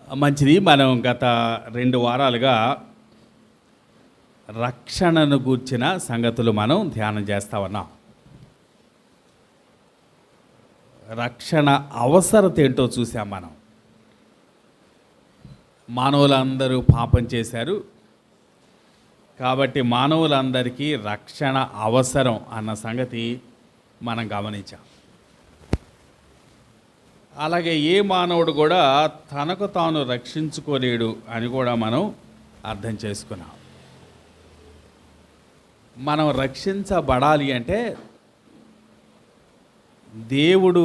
మంచిది. మనం గత 2 వారాలుగా రక్షణను గూర్చిన సంగతులు మనం ధ్యానం చేస్తా ఉన్నాం. రక్షణ అవసరత ఏంటో చూసాం మనం. మానవులందరూ పాపం చేశారు కాబట్టి మానవులందరికీ రక్షణ అవసరం అన్న సంగతి మనం గమనించాం. అలాగే ఏ మానవుడు కూడా తనకు తాను రక్షించుకోలేడు అని కూడా మనం అర్థం చేసుకున్నాం. మనం రక్షించబడాలి అంటే దేవుడు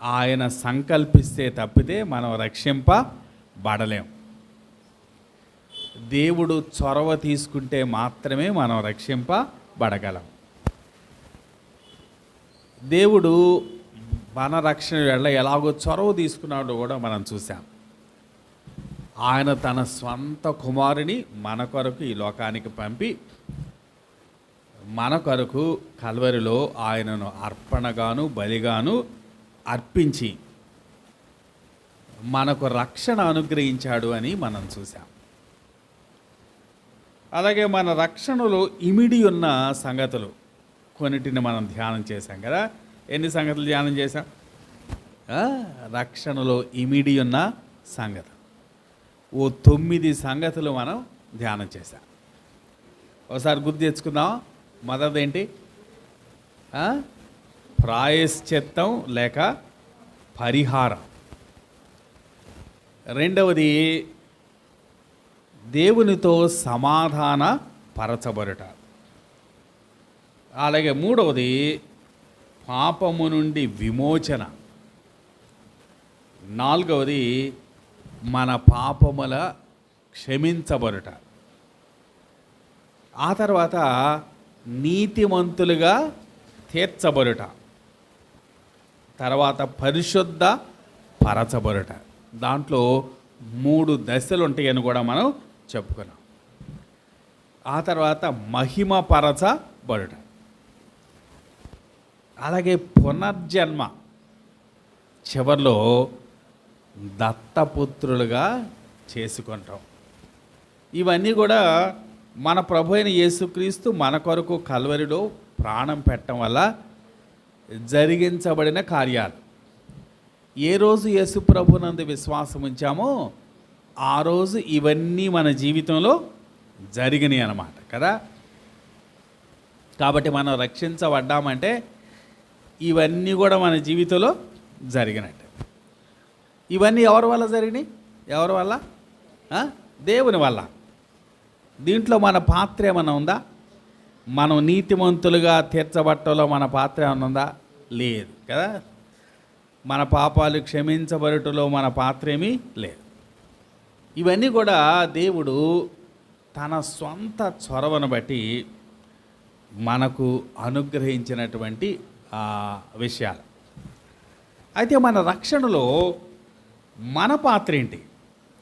ఆయన సంకల్పిస్తే తప్పితే మనం రక్షింపబడలేం. దేవుడు చొరవ తీసుకుంటే మాత్రమే మనం రక్షింపబడగలం. దేవుడు మన రక్షణ వేళ ఎలాగో చొరవ తీసుకున్నాడో కూడా మనం చూసాం. ఆయన తన స్వంత కుమారుని మన కొరకు ఈ లోకానికి పంపి మన కొరకు కల్వరిలో ఆయనను అర్పణగాను బలిగాను అర్పించి మనకు రక్షణ అనుగ్రహించాడు అని మనం చూసాం. అలాగే మన రక్షణలో ఇమిడి ఉన్న సంగతులు కొన్నిటిని మనం ధ్యానం చేశాం కదా. ఎన్ని సంగతులు ధ్యానం చేశాం? రక్షణలో ఇమిడి ఉన్న సంగతులు 9 సంగతులు మనం ధ్యానం చేశాం. ఒకసారి గుర్తు తెచ్చుకుందాం. మొదటిది ఏంటి? ప్రాయశ్చిత్తం లేక పరిహారం. రెండవది దేవునితో సమాధాన పరచబడుట. అలాగే మూడవది పాపము నుండి విమోచన. నాలుగవది మన పాపముల క్షమించబడుట. ఆ తర్వాత నీతిమంతులుగా తీర్చబడుట. తర్వాత పరిశుద్ధ పరచబడుట. దాంట్లో 3 దశలు ఉంటాయని కూడా మనం చెప్పుకున్నాం. ఆ తర్వాత మహిమ పరచబడుట. అలాగే పునర్జన్మ. చివరిలో దత్తపుత్రులుగా చేసుకుంటాం. ఇవన్నీ కూడా మన ప్రభు అయిన యేసుక్రీస్తు మన కొరకు కల్వరిలో ప్రాణం పెట్టడం వల్ల జరిగించబడిన కార్యాలు. ఏ రోజు యేసు ప్రభునందు విశ్వాసం ఉంచామో ఆ రోజు ఇవన్నీ మన జీవితంలో జరిగినాయి అన్నమాట కదా. కాబట్టి మనం రక్షించబడ్డామంటే ఇవన్నీ కూడా మన జీవితంలో జరిగినట్టు. ఇవన్నీ ఎవరి వల్ల జరిగినాయి? ఎవరి వల్ల? దేవుని వల్ల. దీంట్లో మన పాత్ర ఏమైనా ఉందా? మనం నీతిమంతులుగా తీర్చబట్టలో మన పాత్ర ఏమైనా ఉందా? లేదు కదా. మన పాపాలు క్షమించబడుటలో మన పాత్ర ఏమీ లేదు. ఇవన్నీ కూడా దేవుడు తన స్వంత చొరవను బట్టి మనకు అనుగ్రహించినటువంటి విషయాలు. అయితే మన రక్షణలో మన పాత్ర ఏంటి?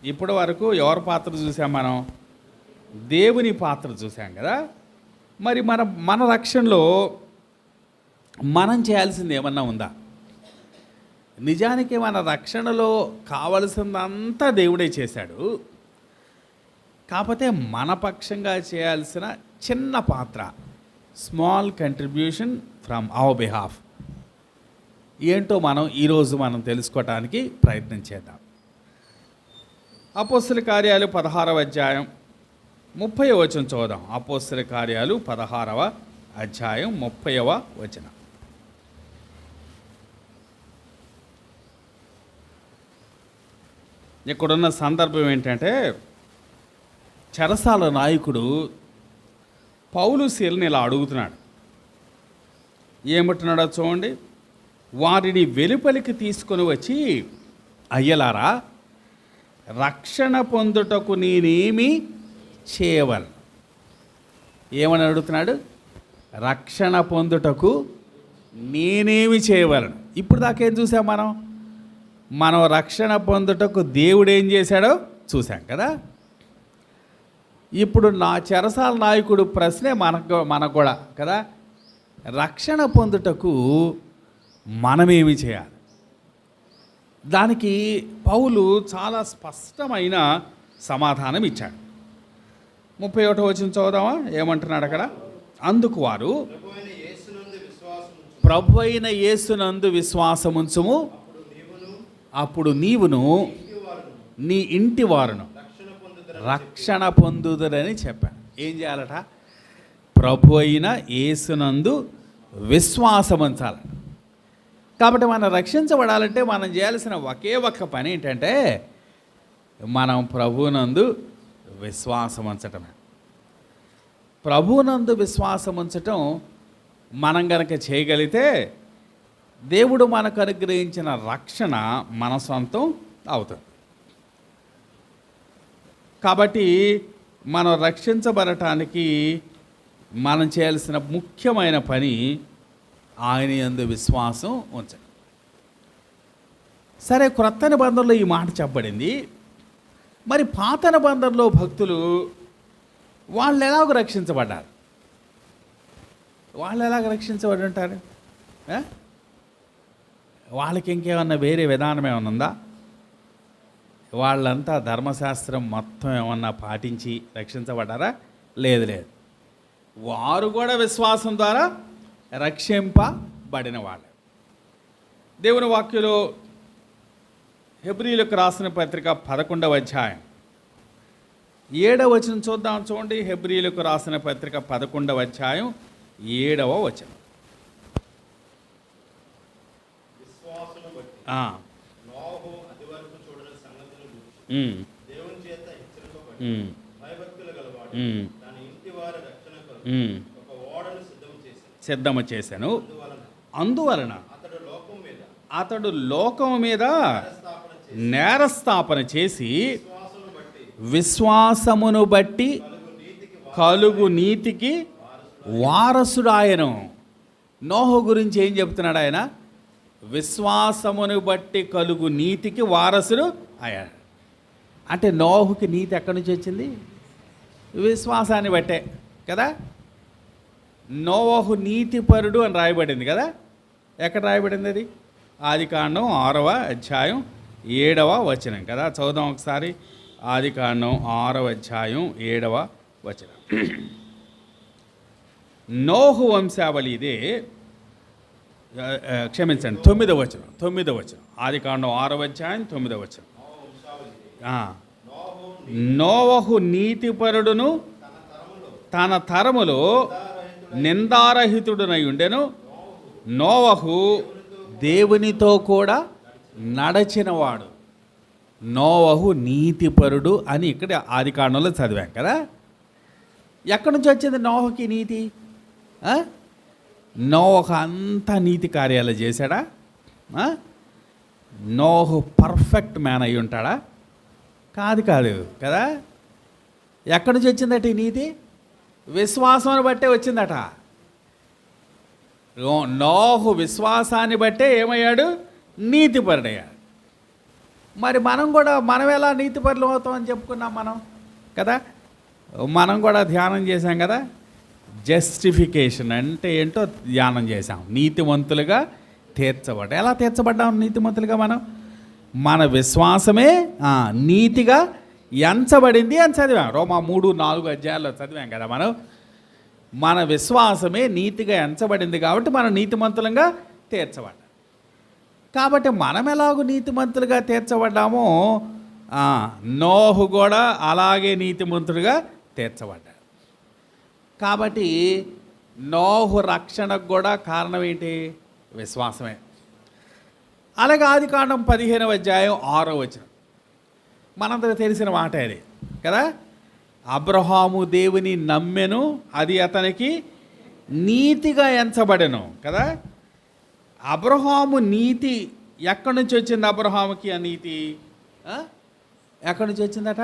ఇప్పటి వరకు ఎవరి పాత్ర చూసాం? మనం దేవుని పాత్ర చూసాం కదా. మరి మన రక్షణలో మనం చేయాల్సింది ఏమన్నా ఉందా? నిజానికి మన రక్షణలో కావలసిందంతా దేవుడే చేశాడు. కాకపోతే మన పక్షంగా చేయాల్సిన చిన్న పాత్ర, small contribution from our behalf ఏంటో ఈరోజు మనం తెలుసుకోవటానికి ప్రయత్నం చేద్దాం. అపోస్తల కార్యాలు 16వ అధ్యాయం 30వ వచనం చూద్దాం. అపోస్తల కార్యాలు 16వ అధ్యాయం 30వ వచనం. ఇక్కడున్న సందర్భం ఏంటంటే, చెరసాల నాయకుడు పౌలు శీలని ఇలా అడుగుతున్నాడు. ఏమంటున్నాడో చూడండి. వారిని వెలుపలికి తీసుకొని వచ్చి, అయ్యలారా, రక్షణ పొందుటకు నేనేమి చేయవలను? ఏమని అడుగుతున్నాడు? రక్షణ పొందుటకు నేనేమి చేయవలను? ఇప్పుడు దాకేం చూసాం మనం రక్షణ పొందుటకు దేవుడు ఏం చేశాడో చూసాం కదా. ఇప్పుడు నా చెరసాల నాయకుడు ప్రశ్నే మనకు కూడా కదా. రక్షణ పొందుటకు మనమేమి చేయాలి? దానికి పౌలు చాలా స్పష్టమైన సమాధానం ఇచ్చాడు. 31వ వచనం చదువుదామా, ఏమంటున్నాడు అక్కడ? అందుకు వారు, ప్రభువైన యేసునందు విశ్వాసముంచుము, అప్పుడు నీవును నీ ఇంటి వారును రక్షణ పొందుదురని చెప్పాను. ఏం చేయాలట? ప్రభు అయిన యేసునందు విశ్వాసం ఉంచాలట. కాబట్టి మనం రక్షించబడాలంటే మనం చేయాల్సిన ఒకే ఒక్క పని ఏంటంటే మనం ప్రభువునందు విశ్వాసం ఉంచటమే. ప్రభువునందు విశ్వాసం ఉంచటం మనం గనక చేయగలిగితే దేవుడు మనకు అనుగ్రహించిన రక్షణ మన సొంతం అవుతుంది. కాబట్టి మనం రక్షించబడటానికి మనం చేయాల్సిన ముఖ్యమైన పని ఆయన యందు విశ్వాసం ఉంచడం. సరే, క్రొత్త నిబంధనలో ఈ మాట చెప్పబడింది. మరి పాత నిబంధనలో భక్తులు వాళ్ళు ఎలాగ రక్షించబడ్డారు? వాళ్ళు ఎలాగ రక్షించబడి ఉంటారు? వాళ్ళకి ఇంకేమన్నా వేరే విధానం ఏమన్నా ఉందా? వాళ్ళంతా ధర్మశాస్త్రం మొత్తం ఏమన్నా పాటించి రక్షించబడ్డారా? లేదు లేదు. వారు కూడా విశ్వాసం ద్వారా రక్షింపబడిన వాళ్ళు. దేవుని వాక్యంలో హెబ్రీయులకు రాసిన పత్రిక 11వ అధ్యాయం 7వ వచనం చూద్దాం. చూడండి, హెబ్రీయులకు రాసిన పత్రిక 11వ అధ్యాయం 7వ వచనం. సిద్ధము చేశాను. అందువలన అతడు లోకము మీద నేరస్థాపన చేసి విశ్వాసమును బట్టి కలుగు నీతికి వారసుడాయను. నోహు గురించి ఏం చెప్తున్నాడు ఆయన? విశ్వాసమును బట్టి కలుగు నీతికి వారసుడు అయ్యాడు. అంటే నోహుకి నీతి ఎక్కడి నుంచి వచ్చింది? విశ్వాసాన్ని బట్టే కదా. నోవహు నీతిపరుడు అని రాయబడింది కదా. ఎక్కడ రాయబడింది అది? ఆదికాండం 6వ అధ్యాయం 7వ వచనం కదా. చదువుదాం ఒకసారి. ఆదికాండం 6వ అధ్యాయం 7వ వచనం. నోహు వంశావళి ఇదే. క్షమించండి, 9వ వచనం. ఆదికాండం 6వ అధ్యాయం 9వ వచనం. నోవహు నీతిపరుడును తన తరములో నిందారహితుడునై ఉండెను. నోవహు దేవునితో కూడా నడచినవాడు. నోవహు నీతిపరుడు అని ఇక్కడ ఆదికాండంలో చదివాం కదా. ఎక్కడి నుంచి వచ్చింది నోవహుకి నీతి? నోవహు అంతా నీతి కార్యాలు చేశాడా? నోవహు పర్ఫెక్ట్ మ్యాన్ అయి ఉంటాడా? కాదు కదా. ఎక్కడి నుంచి వచ్చిందట ఈ నీతి? విశ్వాసాన్ని బట్టే వచ్చిందట. నోహు విశ్వాసాన్ని బట్టే ఏమయ్యాడు? నీతిపరుడయ్యాడు. మరి మనం ఎలా నీతిపరులు అవుతామని చెప్పుకున్నాం మనం కదా. మనం కూడా ధ్యానం చేశాం కదా. జస్టిఫికేషన్ అంటే ఏంటో ధ్యానం చేశాం. నీతిమంతులుగా తీర్చబడ్డా. ఎలా తీర్చబడ్డాం నీతిమంతులుగా? మన విశ్వాసమే నీతిగా ఎంచబడింది అని చదివాం. రోమా 3-4 అధ్యాయాల్లో చదివాం కదా మనం. మన విశ్వాసమే నీతిగా ఎంచబడింది కాబట్టి మనం నీతిమంతులుగా తీర్చబడ్డాం. కాబట్టి మనం ఎలాగో నీతిమంతులుగా తీర్చబడ్డామో నోహు కూడా అలాగే నీతిమంతుడుగా తీర్చబడ్డాడు. కాబట్టి నోహు రక్షణకు కూడా కారణం ఏంటి? విశ్వాసమే. అలాగే ఆదికాండం 15వ అధ్యాయం 6వ వచనం మనందరూ తెలిసిన మాట అది కదా. అబ్రహాము దేవుని నమ్మెను, అది అతనికి నీతిగా ఎంచబడెను కదా. అబ్రహాము నీతి ఎక్కడి నుంచి వచ్చింది? అబ్రహాముకి ఆ నీతి ఎక్కడి నుంచి వచ్చిందట?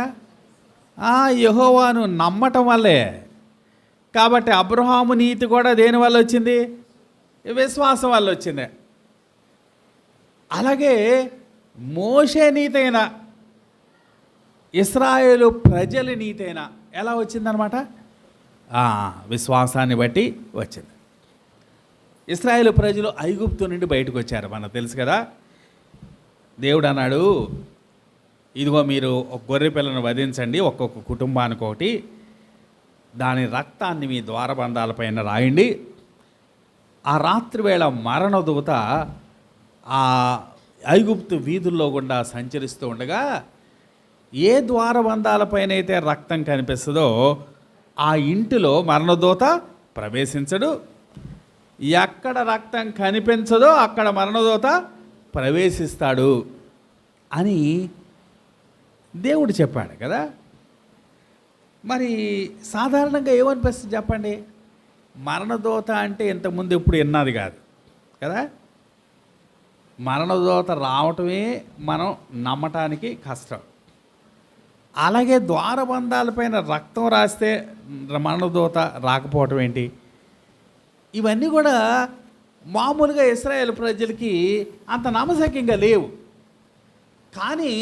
యెహోవాను నమ్మటం వల్లే. కాబట్టి అబ్రహాము నీతి కూడా దేని వల్ల వచ్చింది? విశ్వాసం వల్ల వచ్చింది. అలాగే మోషే నీతైన, ఇశ్రాయేలు ప్రజల నీతైన ఎలా వచ్చిందనమాట? విశ్వాసాన్ని బట్టి వచ్చింది. ఇశ్రాయేలు ప్రజలు ఐగుప్తు నుండి బయటకు వచ్చారు, మనకు తెలుసు కదా. దేవుడు అన్నాడు, ఇదిగో మీరు ఒక గొర్రె పిల్లను వధించండి, ఒక్కొక్క కుటుంబానికి ఒకటి, దాని రక్తాన్ని మీ ద్వారబంధాలపైన రాయండి. ఆ రాత్రివేళ మరణదూత ఆ ఐగుప్తు వీధుల్లో గుండా సంచరిస్తూ ఉండగా ఏ ద్వారబంధాలపైన అయితే రక్తం కనిపిస్తుందో ఆ ఇంటిలో మరణదూత ప్రవేశించడు, ఎక్కడ రక్తం కనిపించదో అక్కడ మరణదూత ప్రవేశిస్తాడు అని దేవుడు చెప్పాడు కదా. మరి సాధారణంగా ఏమనిపిస్తుంది చెప్పండి? మరణదూత అంటే ఇంతకుముందు ఎప్పుడు విన్నది కాదు కదా. మరణదూత రావటమే మనం నమ్మటానికి కష్టం. అలాగే ద్వారబంధాలపైన రక్తం రాస్తే మరణదూత రాకపోవటం ఏంటి? ఇవన్నీ కూడా మామూలుగా ఇశ్రాయేలు ప్రజలకి అంత నమ్మశక్యంగా లేవు. కానీ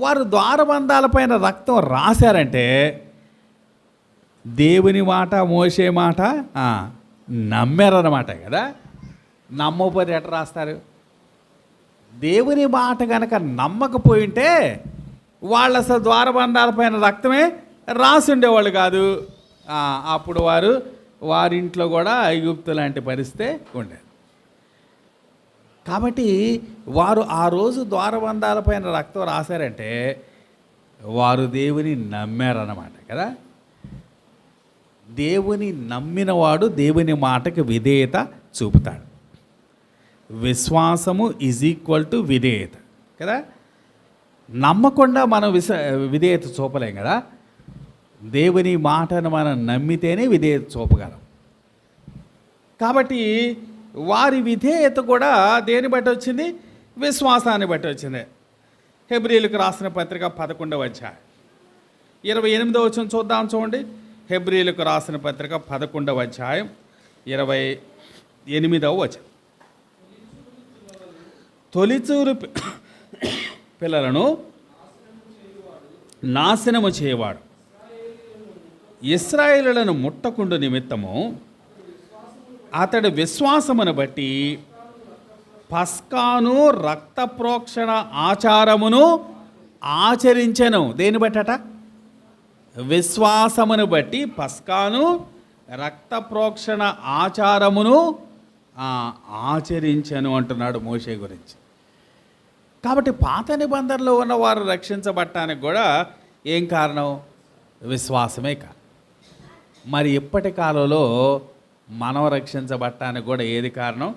వారు ద్వారబంధాలపైన రక్తం రాశారంటే దేవుని మాట, మోసే మాట నమ్మారన్నమాట కదా. నమ్మకపోతే ఎట్లా రాస్తారు? దేవుని మాట కనుక నమ్మకపోయింటే వాళ్ళు అసలు ద్వారబంధాలపైన రక్తమే రాసి ఉండేవాళ్ళు కాదు. అప్పుడు వారింట్లో కూడా ఐగుప్తు లాంటి పరిస్థితే ఉండేది. కాబట్టి వారు ఆ రోజు ద్వారబంధాలపైన రక్తం రాశారంటే వారు దేవుని నమ్మారన్నమాట కదా. దేవుని నమ్మినవాడు దేవుని మాటకి విధేయత చూపుతాడు. విశ్వాసము ఈజ్ ఈక్వల్ టు విధేయత కదా. నమ్మకుండా మనం విధేయత చూపలేం కదా. దేవుని మాటను మనం నమ్మితేనే విధేయత చూపగలం. కాబట్టి వారి విధేయత కూడా దేని బట్టి వచ్చింది? విశ్వాసాన్ని బట్టి వచ్చింది. హెబ్రీయులకు రాసిన పత్రిక 11వ అధ్యాయం 28వ వచనం చూద్దాం. చూడండి, హెబ్రీయులకు రాసిన పత్రిక 11వ అధ్యాయం 28వ వచనం. తొలిచూరు పిల్లలను నాశనము చేయవాడు ఇశ్రాయేలులను ముట్టకుండు నిమిత్తము అతడు విశ్వాసమును బట్టి పస్కాను రక్త ప్రోక్షణ ఆచారమును ఆచరించెను. దేని బట్టట? విశ్వాసమును బట్టి పస్కాను రక్త ప్రోక్షణ ఆచారమును ఆచరించెను అంటున్నాడు మోషే గురించి. కాబట్టి పాత నిబంధనలో ఉన్న వారు రక్షించబడటానికి కూడా ఏం కారణం? విశ్వాసమే కారణం. మరి ఇప్పటి కాలంలో మనం రక్షించబడటానికి కూడా ఏది కారణం?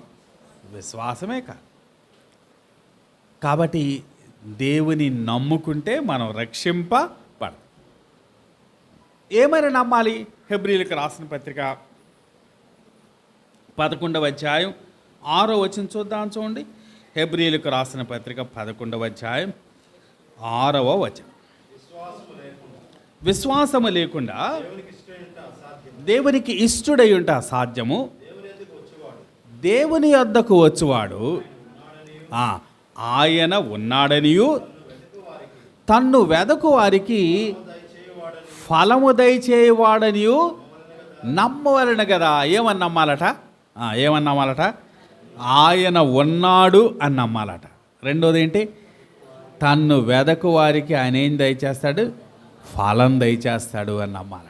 విశ్వాసమే కారణం. కాబట్టి దేవుని నమ్ముకుంటే మనం రక్షింపబడతాం. ఏమైనా నమ్మాలి? హెబ్రీయులకు రాసిన పత్రిక 11వ అధ్యాయం 6వ వచనం చూద్దాం. చూడండి, హెబ్రీయులకు రాసిన పత్రిక 11వ అధ్యాయం 6వ వచనం. విశ్వాసము లేకుండా దేవునికి ఇష్టడై ఉంట సాధ్యము. దేవుని యొద్దకు వచ్చువాడు ఆయన ఉన్నాడనియు తన్ను వెదకు వారికి ఫలము దయచేయవాడనియు నమ్మవలన కదా. ఏమని నమ్మాలట? ఆయన ఉన్నాడు అని నమ్మాలట. రెండోది ఏంటి? తన్ను వెదకు వారికి ఆయన ఏం దయచేస్తాడు? ఫలం దయచేస్తాడు అని నమ్మాలట.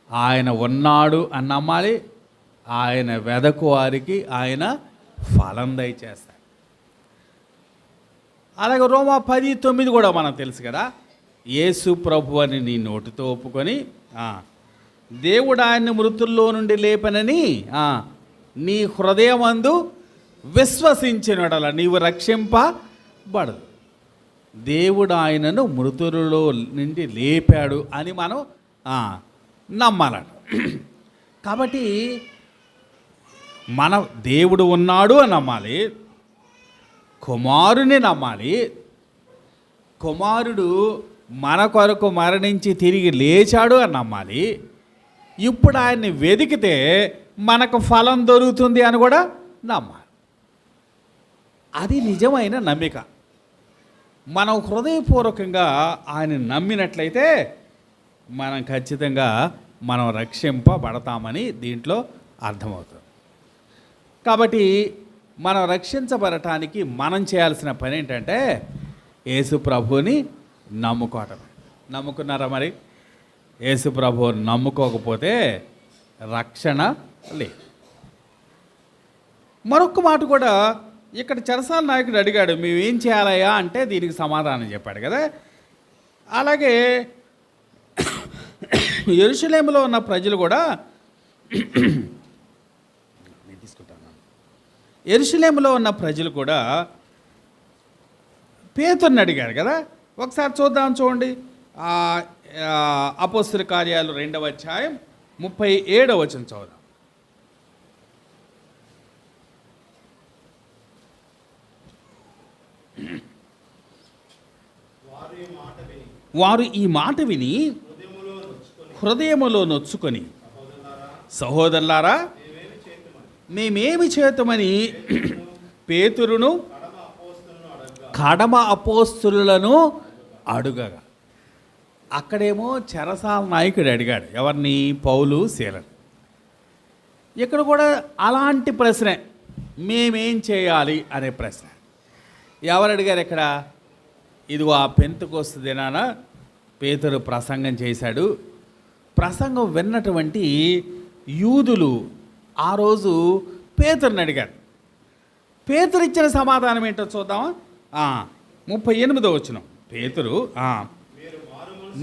ఆయన ఉన్నాడు అని నమ్మాలి, ఆయన వెదకు వారికి ఆయన ఫలం దయచేస్తాడు. అలాగే రోమా 10:9 కూడా మనకు తెలుసు కదా. యేసు ప్రభు అని నీ నోటితో ఒప్పుకొని దేవుడు ఆయన్ని మృతుల్లో నుండి లేపనని నీ హృదయమందు విశ్వసించినడల నీవు రక్షింపబడదు. దేవుడు ఆయనను మృతులలో నుండి లేపాడు అని మనం నమ్మాలట. కాబట్టి మన దేవుడు ఉన్నాడు అని నమ్మాలి, కుమారుని నమ్మాలి. కుమారుడు మన కొరకు మరణించి తిరిగి లేచాడు అని నమ్మాలి. ఇప్పుడు ఆయన్ని వెతికితే మనకు ఫలం దొరుకుతుంది అని కూడా నమ్మాలి. అది నిజమైన నమ్మిక. మనం హృదయపూర్వకంగా ఆయన నమ్మినట్లయితే మనం ఖచ్చితంగా మనం రక్షింపబడతామని దీంట్లో అర్థమవుతుంది. కాబట్టి మనం రక్షించబడటానికి మనం చేయాల్సిన పని ఏంటంటే యేసు ప్రభువుని నమ్ముకోవటం. నమ్ముకున్నారా మరి? యేసు ప్రభువుని నమ్ముకోకపోతే రక్షణ లేదు. మరొక మాట కూడా ఇక్కడ చెరసాల నాయకుడు అడిగాడు, మేమేం చేయాలయ్యా అంటే దీనికి సమాధానం చెప్పాడు కదా. అలాగే యెరూషలేములో ఉన్న ప్రజలు కూడా యెరూషలేములో ఉన్న ప్రజలు కూడా పేతురుని అడిగారు కదా. ఒకసారి చూద్దాం, చూడండి. అపోస్తలుల కార్యాలు 2వ అధ్యాయం 37వ వచనం చదువుదాం. వారు ఈ మాట విని హృదయములో నొచ్చుకొని, సహోదరులారా మేమేమి చేతమని పేతురును కడమ అపోస్తలులను అడుగగా, అక్కడేమో చెరసాల నాయకుడు అడిగాడు ఎవరిని? పౌలు శీలను. ఇక్కడ కూడా అలాంటి ప్రశ్నే, మేమేం చేయాలి అనే ప్రశ్న. ఎవరు అడిగారు ఇక్కడ? ఇదిగో ఆ పెంతెకొస్తు దినాన పేతురు ప్రసంగం చేశాడు. ప్రసంగం విన్నటువంటి యూదులు ఆ రోజు పేతురుని అడిగారు. పేతురు ఇచ్చిన సమాధానం ఏంటో చూద్దామా? 38వ వచనం. పేతురు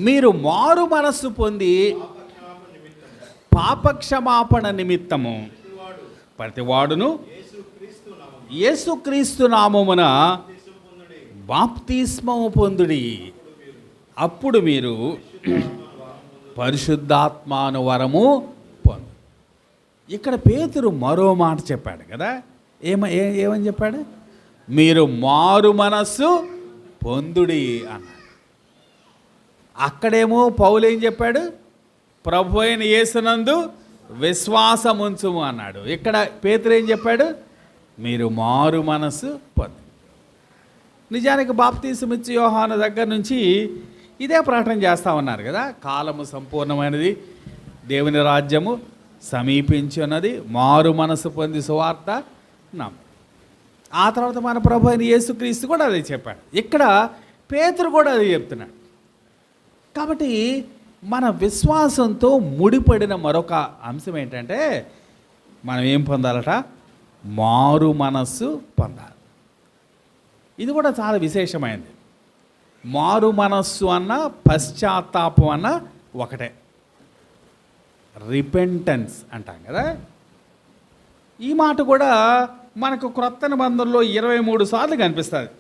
మీరు మారు మనస్సు పొంది పాపక్షమాపణ నిమిత్తము ప్రతివాడును యేసుక్రీస్తు నామమున బాప్తిస్మము పొందుడి, అప్పుడు మీరు పరిశుద్ధాత్మను వరము పొందు. ఇక్కడ పేతురు మరో మాట చెప్పాడు కదా. ఏమని చెప్పాడు? మీరు మారు మనస్సు పొందుడి అన్నాడు. అక్కడేమో పౌలు ఏం చెప్పాడు? ప్రభు అయిన యేసునందు విశ్వాసముంచుము అన్నాడు. ఇక్కడ పేతురు ఏం చెప్పాడు? మీరు మారు మనస్సు పొందు. నిజానికి బాప్తీసం ఇచ్చి యోహాను దగ్గర నుంచి ఇదే ప్రకటన చేస్తూ ఉన్నారు కదా. కాలము సంపూర్ణమైనది, దేవుని రాజ్యము సమీపించి ఉన్నది, మారు మనసు పొంది సువార్త నమ్ము. ఆ తర్వాత మన ప్రభు అయిన యేసుక్రీస్తు కూడా అదే చెప్పాడు. ఇక్కడ పేతురు కూడా అదే చెప్తున్నాడు. కాబట్టి మన విశ్వాసంతో ముడిపడిన మరొక అంశం ఏంటంటే మనం ఏం పొందాలట? మారు మనస్సు పొందాలి. ఇది కూడా చాలా విశేషమైనది. మారు మనస్సు అన్న పశ్చాత్తాపం అన్న ఒకటే. రిపెంటెన్స్ అంటాం కదా. ఈ మాట కూడా మనకు క్రొత్త నిబంధనలో 23 సార్లు కనిపిస్తుంది.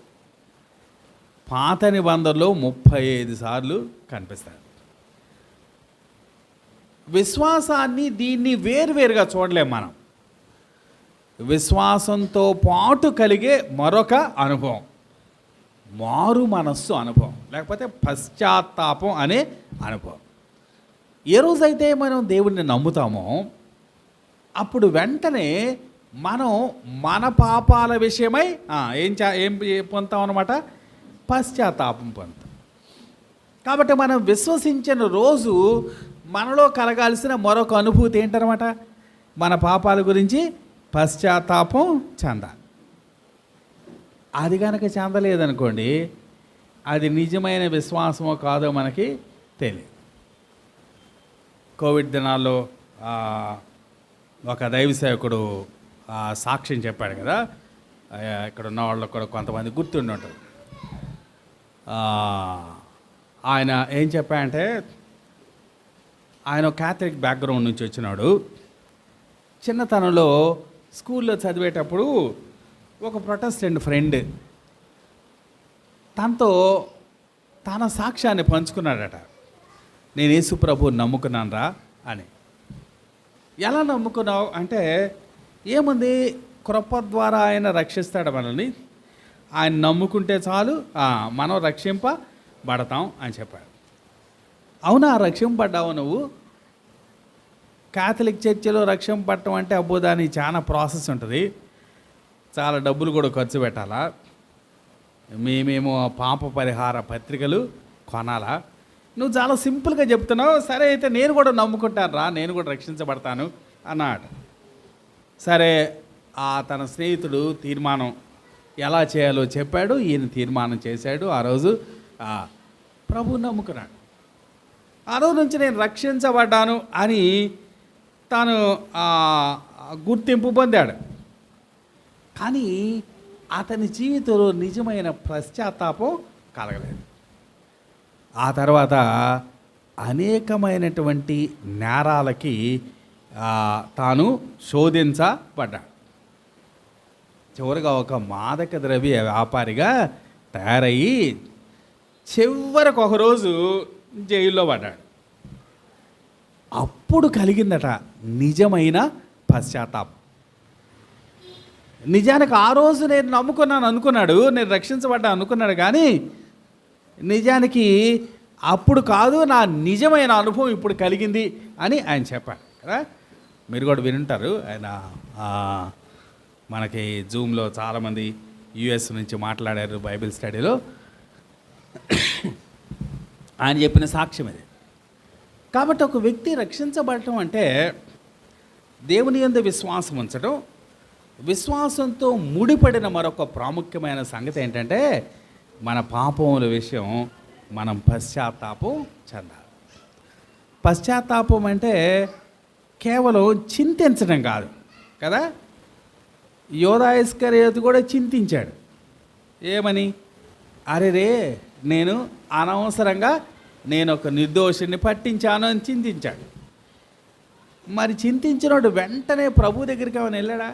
పాత నిబంధనలో 35 సార్లు కనిపిస్తుంది. విశ్వాసాన్ని దీన్ని వేరువేరుగా చూడలేం మనం. విశ్వాసంతో పాటు కలిగే మరొక అనుభవం మారు మనస్సు అనుభవం, లేకపోతే పశ్చాత్తాపం అనే అనుభవం. ఏ రోజైతే మనం దేవుడిని నమ్ముతామో అప్పుడు వెంటనే మనం మన పాపాల విషయమై ఏం పొందుతాం అన్నమాట? పశ్చాత్తాపం పొందుతాం. కాబట్టి మనం విశ్వసించిన రోజు మనలో కలగాల్సిన మరొక అనుభూతి ఏంటన్నమాట? మన పాపాల గురించి పశ్చాత్తాపం చెందాలి. అది కనుక చెందలేదనుకోండి, అది నిజమైన విశ్వాసమో కాదో మనకి తెలియదు. కోవిడ్ దినాల్లో ఒక దైవ సేవకుడు సాక్ష్యం చెప్పాడు కదా. ఇక్కడ ఉన్న వాళ్ళకు కూడా కొంతమంది గుర్తుండి ఉంటారు. ఆయన ఏం చెప్పాడంటే, ఆయన క్యాథలిక్ బ్యాక్గ్రౌండ్ నుంచి వచ్చినాడు. చిన్నతనంలో స్కూల్లో చదివేటప్పుడు ఒక ప్రొటెస్టెంట్ ఫ్రెండ్ తనతో తన సాక్ష్యాన్ని పంచుకున్నాడట. నేను యేసు ప్రభువుని నమ్ముకున్నాను రా అని. ఎలా నమ్ముకున్నావు అంటే, ఏముంది, కృప ద్వారా ఆయన రక్షిస్తాడు మనల్ని, ఆయన నమ్ముకుంటే చాలు మనం రక్షింపబడతాం అని చెప్పాడు. అవునా, రక్షింపబడ్డావు నువ్వు? క్యాథలిక్ చర్చిలో రక్షింపబడటం అంటే అబ్బో దానికి చాలా ప్రాసెస్ ఉంటుంది, చాలా డబ్బులు కూడా ఖర్చు పెట్టాలా, మేమేమో పాప పరిహార పత్రికలు కొనాలా. నువ్వు చాలా సింపుల్గా చెప్తున్నావు, సరే అయితే నేను కూడా నమ్ముకుంటాను రా, నేను కూడా రక్షించబడతాను అన్నాడు. సరే తన స్నేహితుడు తీర్మానం ఎలా చేయాలో చెప్పాడు. ఈయన తీర్మానం చేశాడు. ఆ రోజు ప్రభువుని నమ్ముకున్నాడు. ఆ రోజు నుంచి నేను రక్షించబడ్డాను అని తాను గుర్తింపు పొందాడు. కానీ అతని జీవితంలో నిజమైన పశ్చాత్తాపం కలగలేదు. ఆ తర్వాత అనేకమైనటువంటి నేరాలకి తాను శోధించబడ్డాడు. చివరిగా ఒక మాదక ద్రవ్య వ్యాపారిగా తయారయ్యి చివరికి ఒకరోజు జైల్లో పడ్డాడు. అప్పుడు కలిగిందట నిజమైన పశ్చాత్తాపం. నిజానికి ఆ రోజు నేను నమ్ముకున్నాను అనుకున్నాడు, నేను రక్షించబడ్డా అనుకున్నాడు. కానీ నిజానికి అప్పుడు కాదు, నా నిజమైన అనుభవం ఇప్పుడు కలిగింది అని ఆయన చెప్పాడు కదా. మీరు కూడా వినుంటారు. ఆయన మనకి జూమ్లో చాలామంది యుఎస్ నుంచి మాట్లాడారు బైబిల్ స్టడీలో. ఆయన చెప్పిన సాక్ష్యం ఇది. కాబట్టి ఒక వ్యక్తి రక్షించబడటం అంటే దేవుని యందు విశ్వాసం ఉంచడం. విశ్వాసంతో ముడిపడిన మరొక ప్రాముఖ్యమైన సంగతి ఏంటంటే మన పాపముల విషయం మనం పశ్చాత్తాపం చెందాలి. పశ్చాత్తాపం అంటే కేవలం చింతించడం కాదు కదా. యోధా ఇస్కరియోతు కూడా చింతించాడు. ఏమని? అరే నేను అనవసరంగా నేను ఒక నిర్దోషిని పట్టించాను అని చింతించాడు. మరి చింతించినోడు వెంటనే ప్రభు దగ్గరికి ఏమైనా వెళ్ళాడా?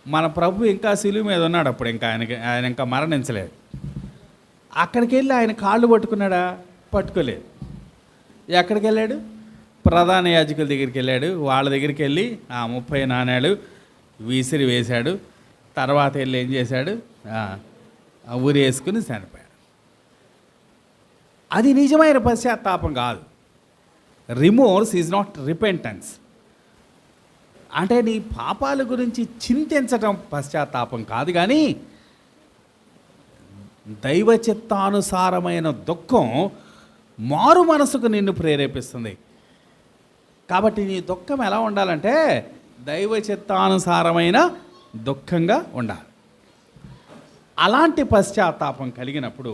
మన ప్రభు ఇంకా శిలువ మీద ఉన్నాడు. అప్పుడు ఇంకా ఆయన ఇంకా మరణించలేదు. అక్కడికి వెళ్ళి ఆయన కాళ్ళు పట్టుకున్నాడా? పట్టుకోలేదు. ఎక్కడికి వెళ్ళాడు? ప్రధాన యాజకుల దగ్గరికి వెళ్ళాడు. వాళ్ళ దగ్గరికి వెళ్ళి 30 నాణేలు విసిరి వేశాడు. తర్వాత వెళ్ళి ఏం చేశాడు? ఊరి వేసుకుని చనిపోయాడు. అది నిజమైన పశ్చాత్తాపం కాదు. Remorse is not repentance. అంటే నీ పాపాల గురించి చింతించటం పశ్చాత్తాపం కాదు. కానీ దైవ చిత్తానుసారమైన దుఃఖం మారు మనసుకు నిన్ను ప్రేరేపిస్తుంది. కాబట్టి నీ దుఃఖం ఎలా ఉండాలంటే దైవ చిత్తానుసారమైన దుఃఖంగా ఉండాలి. అలాంటి పశ్చాత్తాపం కలిగినప్పుడు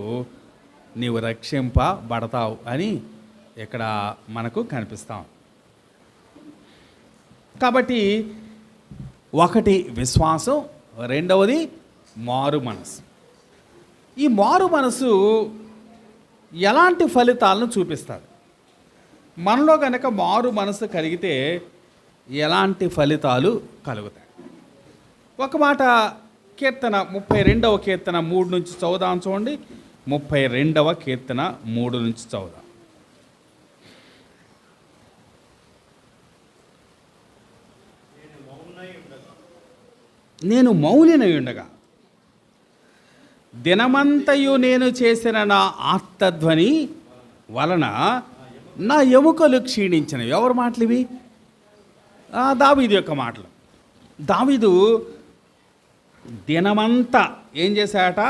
నీవు రక్షింపబడతావు అని ఇక్కడ మనకు కనిపిస్తాం. కాబట్టి ఒకటి విశ్వాసం, రెండవది మారు మనసు. ఈ మారు మనసు ఎలాంటి ఫలితాలను చూపిస్తుంది? మనలో కనుక మారు మనసు కలిగితే ఎలాంటి ఫలితాలు కలుగుతాయి? ఒక మాట కీర్తన 32వ కీర్తన 3 నుంచి చదువుదాం. చూడండి, 32వ కీర్తన 3 నుంచి చదువుదాం. నేను మౌనినై ఉండగా దినమంతయు నేను చేసిన నా ఆర్తధ్వని వలన నా ఎముకలు క్షీణించినవి. ఎవరి మాటలు ఇవి? దావీదు యొక్క మాటలు. దావీదు దినమంతా ఏం చేశాడట?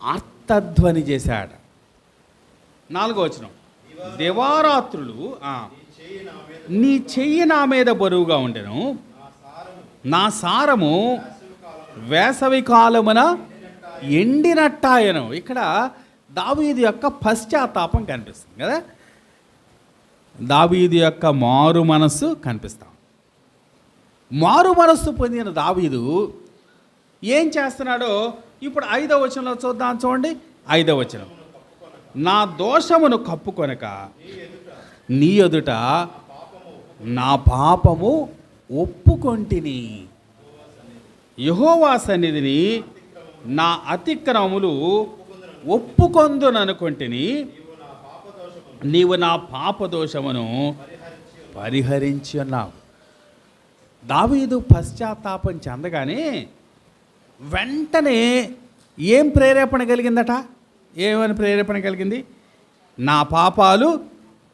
ఆర్తధ్వని చేశాడ. 4వ వచనం, దివారాత్రులు నీ చెయ్యి నా మీద బరువుగా ఉండెను, నా సారము వేసవి కాలమున ఎండినట్టాయను. ఇక్కడ దావీదు యొక్క పశ్చాత్తాపం కనిపిస్తుంది కదా. దావీదు యొక్క మారు మనస్సు కనిపిస్తాం. మారు మనస్సు పొందిన దావీదు ఏం చేస్తున్నాడో ఇప్పుడు 5వ వచనంలో చూద్దాం. చూడండి, 5వ వచనం, నా దోషమును కప్పుకొనక నీ ఎదుట నా పాపము ఒప్పుకొంటిని. యెహోవా సన్నిధిని నా అతిక్రమములు ఒప్పుకొందుననుకొంటిని, నీవు నా పాపదోషమును పరిహరించి ఉన్నావు. దావీదు పశ్చాత్తాపం చెందగానే వెంటనే ఏం ప్రేరేపణ కలిగిందట? ఏమని ప్రేరేపణ కలిగింది? నా పాపాలు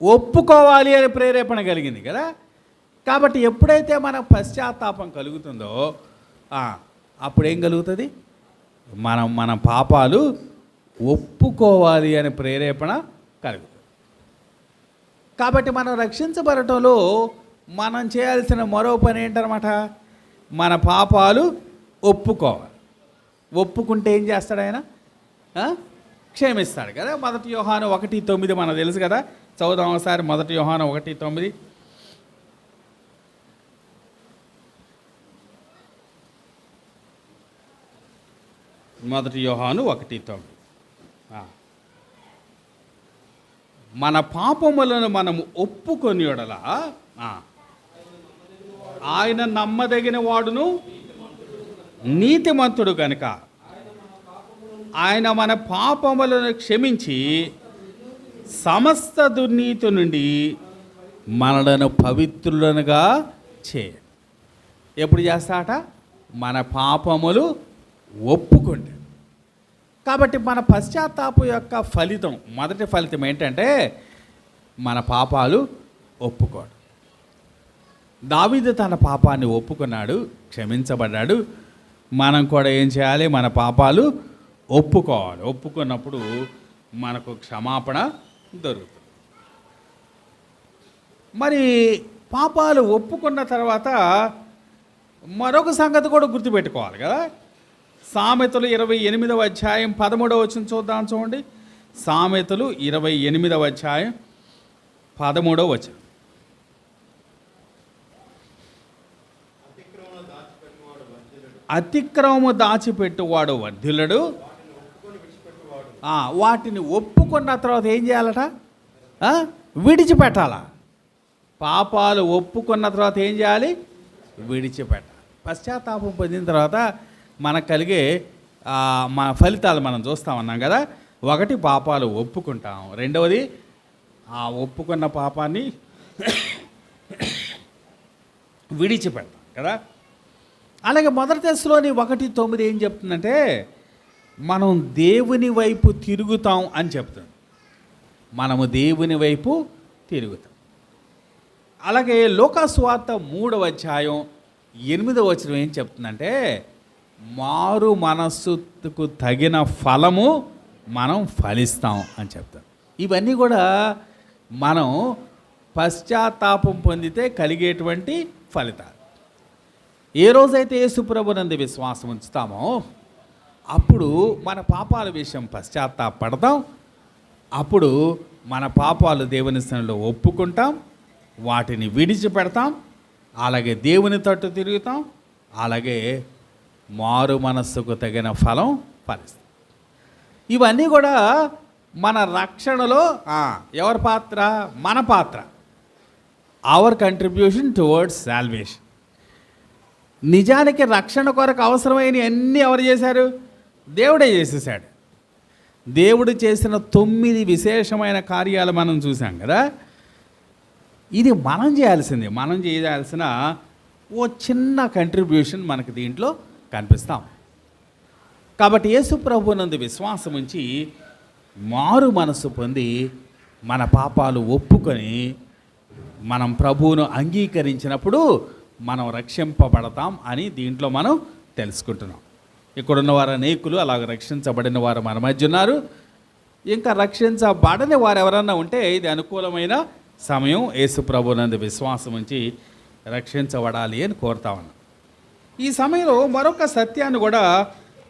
ఒప్పుకోవాలి అని ప్రేరేపణ కలిగింది కదా. కాబట్టి ఎప్పుడైతే మనకు పశ్చాత్తాపం కలుగుతుందో అప్పుడేం కలుగుతుంది? మన పాపాలు ఒప్పుకోవాలి అనే ప్రేరేపణ కలుగుతుంది. కాబట్టి మనం రక్షించబడటంలో మనం చేయాల్సిన మరో పని ఏంటనమాట? మన పాపాలు ఒప్పుకోవాలి. ఒప్పుకుంటే ఏం చేస్తాడు ఆయన? క్షమిస్తాడు కదా. 1 యోహాను 1:9 మనకు తెలుసు కదా. చదువుదాం ఒకసారి. 1 యోహాను 1:9. 1 యోహాను 1:9. మన పాపములను మనము ఒప్పుకొని యెడల ఆయన నమ్మదగిన వాడును నీతిమంతుడు గనుక ఆయన మన పాపములను క్షమించి సమస్త దుర్నీతి నుండి మనలను పవిత్రులనుగా చేయ. ఎప్పుడు చేస్తాట? మన పాపములు ఒప్పుకుంటే. కాబట్టి మన పశ్చాత్తాపం యొక్క ఫలితం, మొదటి ఫలితం ఏంటంటే మన పాపాలు ఒప్పుకోవడం. దావీదు తన పాపాన్ని ఒప్పుకున్నాడు, క్షమించబడ్డాడు. మనం కూడా ఏం చేయాలి? మన పాపాలు ఒప్పుకోవాలి. ఒప్పుకున్నప్పుడు మనకు క్షమాపణ దొరుకుతుంది. మరి పాపాలు ఒప్పుకున్న తర్వాత మరొక సంగతి కూడా గుర్తుపెట్టుకోవాలి కదా. సామెతలు 28వ అధ్యాయం 13వ వచనం చూద్దాం. చూడండి, సామెతలు 28వ అధ్యాయం 13వ వచనం. అతిక్రమము దాచిపెట్టువాడు వర్ధిల్లుడు, వాటిని ఒప్పుకున్న తర్వాత ఏం చేయాలట? విడిచిపెట్టాల. పాపాలు ఒప్పుకున్న తర్వాత ఏం చేయాలి? విడిచిపెట్టాలి. పశ్చాత్తాపం పొందిన తర్వాత మనకు కలిగే మన ఫలితాలు మనం చూస్తామన్నాం కదా. ఒకటి, పాపాలు ఒప్పుకుంటాం. రెండవది, ఆ ఒప్పుకున్న పాపాన్ని విడిచిపెడతాం కదా. అలాగే 1 దశలోని 1:9 ఏం చెప్తుందంటే మనం దేవుని వైపు తిరుగుతాం అని చెప్తుంది. మనము దేవుని వైపు తిరుగుతాం. అలాగే లూకాసు వార్త 3వ అధ్యాయం 8వ వచనం ఏం చెప్తుందంటే మారు మనస్సుకు తగిన ఫలము మనం ఫలిస్తాం అని చెప్తాం. ఇవన్నీ కూడా మనం పశ్చాత్తాపం పొందితే కలిగేటువంటి ఫలితాలు. ఏ రోజైతే యేసుప్రభునందు విశ్వాసం ఉంచుతామో అప్పుడు మన పాపాల విషయం పశ్చాత్తాపడతాం. అప్పుడు మన పాపాలు దేవుని సన్నిధిలో ఒప్పుకుంటాం, వాటిని విడిచిపెడతాం. అలాగే దేవుని తట్టు తిరుగుతాం. అలాగే మారు మనస్సుకు తగిన ఫలం ఫలిస్తాం. ఇవన్నీ కూడా మన రక్షణలో ఎవరి పాత్ర? మన పాత్ర. Our contribution towards salvation. నిజానికి రక్షణ కొరకు అవసరమైన అన్నీ ఎవరు చేశారు? దేవుడే చేసేసాడు. దేవుడు చేసిన 9 విశేషమైన కార్యాలు మనం చూసాం కదా. ఇది మనం చేయాల్సింది. మనం చేయాల్సిన ఓ చిన్న కంట్రిబ్యూషన్ మనకు దీంట్లో కనిపిస్తాం. కాబట్టి యేసు ప్రభువునందు విశ్వాసం ఉంచి మారు మనసు పొంది మన పాపాలు ఒప్పుకొని మనం ప్రభువును అంగీకరించినప్పుడు మనం రక్షింపబడతాం అని దీంట్లో మనం తెలుసుకుంటున్నాం. ఇక్కడున్న వారు అనేకులు అలాగ రక్షించబడిన వారు మన మధ్య ఉన్నారు. ఇంకా రక్షించబడని వారు ఎవరన్నా ఉంటే ఇది అనుకూలమైన సమయం యేసు ప్రభువునందు విశ్వాసం ఉంచి రక్షించబడాలి అని కోరుతా ఉన్నాం. ఈ సమయంలో మరొక సత్యాన్ని కూడా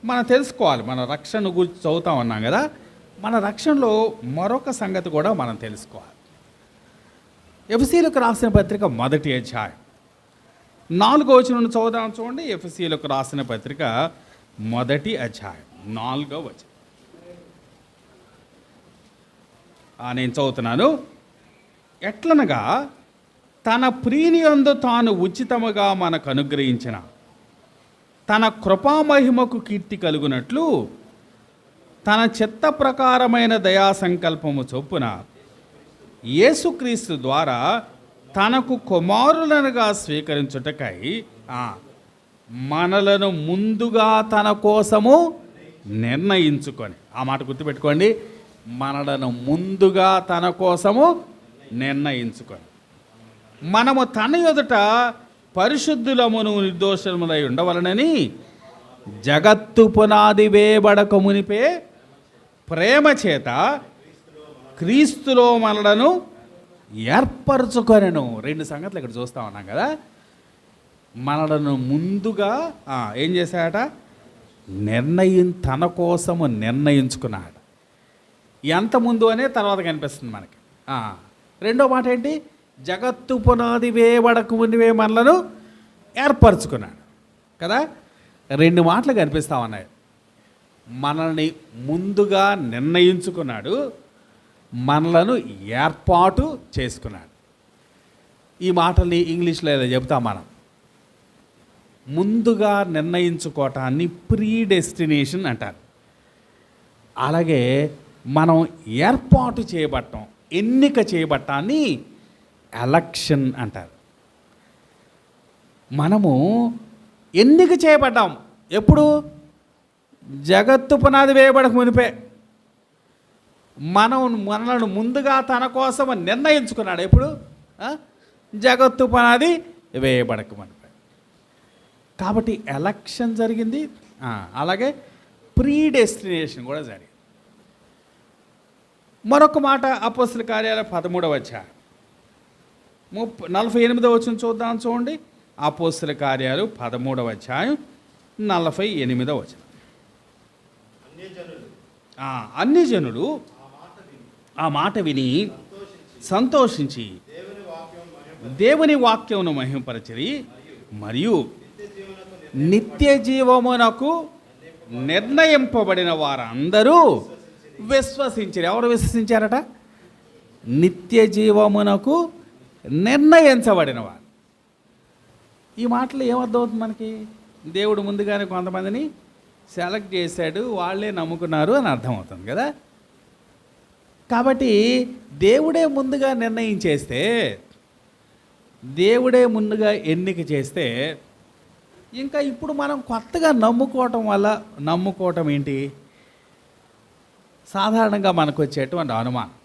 మనం తెలుసుకోవాలి. మన రక్షణ గురించి చదువుతా ఉన్నాం కదా. మన రక్షణలో మరొక సంగతి కూడా మనం తెలుసుకోవాలి. ఎఫెసీయులకు రాసిన పత్రిక 1వ అధ్యాయం 4వ వచనం చదువుదాం. చూడండి, ఎఫెసీయులకు రాసిన పత్రిక 1వ అధ్యాయం 4వ వచనం. నేను చదువుతున్నాను. ఎట్లనగా తన ప్రియనియందు తాను ఉచితముగా మనకు అనుగ్రహించిన తన కృపామహిమకు కీర్తి కలుగునట్లు తన చిత్త ప్రకారమైన దయా సంకల్పము చొప్పున యేసుక్రీస్తు ద్వారా తనకు కుమారులనుగా స్వీకరించుటకై మనలను ముందుగా తన కోసము నిర్ణయించుకొని, ఆ మాట గుర్తుపెట్టుకోండి, మనలను ముందుగా తన కోసము నిర్ణయించుకొని మనము తన ఎదుట పరిశుద్ధులమును నిర్దోషములై ఉండవలనని జగత్తు పునాది వేయబడక మునిపే ప్రేమ చేత క్రీస్తులో మనలను ఏర్పరచుకొనెను. 2 సంగతులు ఇక్కడ చూస్తూ ఉన్నాం కదా. మనలను ముందుగా ఏం చేశాడట? తన కోసము నిర్ణయించుకున్నాడు. ఎంత ముందు అనే తర్వాత కనిపిస్తుంది మనకి. రెండో మాట ఏంటి? జగత్తు పునాది వేయబడక ముందువే మనలను ఏర్పరచుకున్నాడు కదా. రెండు మాటలు కనిపిస్తా ఉన్నాయి. మనల్ని ముందుగా నిర్ణయించుకున్నాడు, మనలను ఏర్పాటు చేసుకున్నాడు. ఈ మాటల్ని ఇంగ్లీష్లో ఏదో చెప్తాం మనం. ముందుగా నిర్ణయించుకోవటాన్ని ప్రీ డెస్టినేషన్ అంటారు. అలాగే మనం ఏర్పాటు చేయబడటం, ఎన్నిక చేయబడటాన్ని ఎలక్షన్ అంటారు. మనము ఎన్నిక చేయబడ్డాం ఎప్పుడు? జగత్తు పునాది వేయబడక మునిపే మనలను ముందుగా తన కోసం నిర్ణయించుకున్నాడు. ఎప్పుడు? జగత్తు పునాది వేయబడక మునిపే. కాబట్టి ఎలక్షన్ జరిగింది, అలాగే ప్రీ డెస్టినేషన్ కూడా జరిగింది. మరొక మాట అపోస్తల కార్యాల 13వ అధ్యాయం 48వ వచనం చూడండి. అపోస్తల కార్యాలు 13వ అధ్యాయం 48వ వచనం. అన్ని జనులు ఆ మాట విని సంతోషించి దేవుని వాక్యమును మహిమపరచిరి, మరియు నిత్య జీవమునకు నిర్ణయింపబడిన వారందరూ విశ్వసించారు. ఎవరు విశ్వసించారట? నిత్య జీవమునకు నిర్ణయించబడిన వారు. ఈ మాటలు ఏమర్థమవుతుంది మనకి? దేవుడు ముందుగానే కొంతమందిని సెలెక్ట్ చేశాడు, వాళ్ళే నమ్ముకున్నారు అని అర్థమవుతుంది కదా. కాబట్టి దేవుడే ముందుగా నిర్ణయించేస్తే, దేవుడే ముందుగా ఎన్నిక చేస్తే, ఇంకా ఇప్పుడు మనం కొత్తగా నమ్ముకోవటం ఏంటి? సాధారణంగా మనకు వచ్చేటువంటి అనుమానం.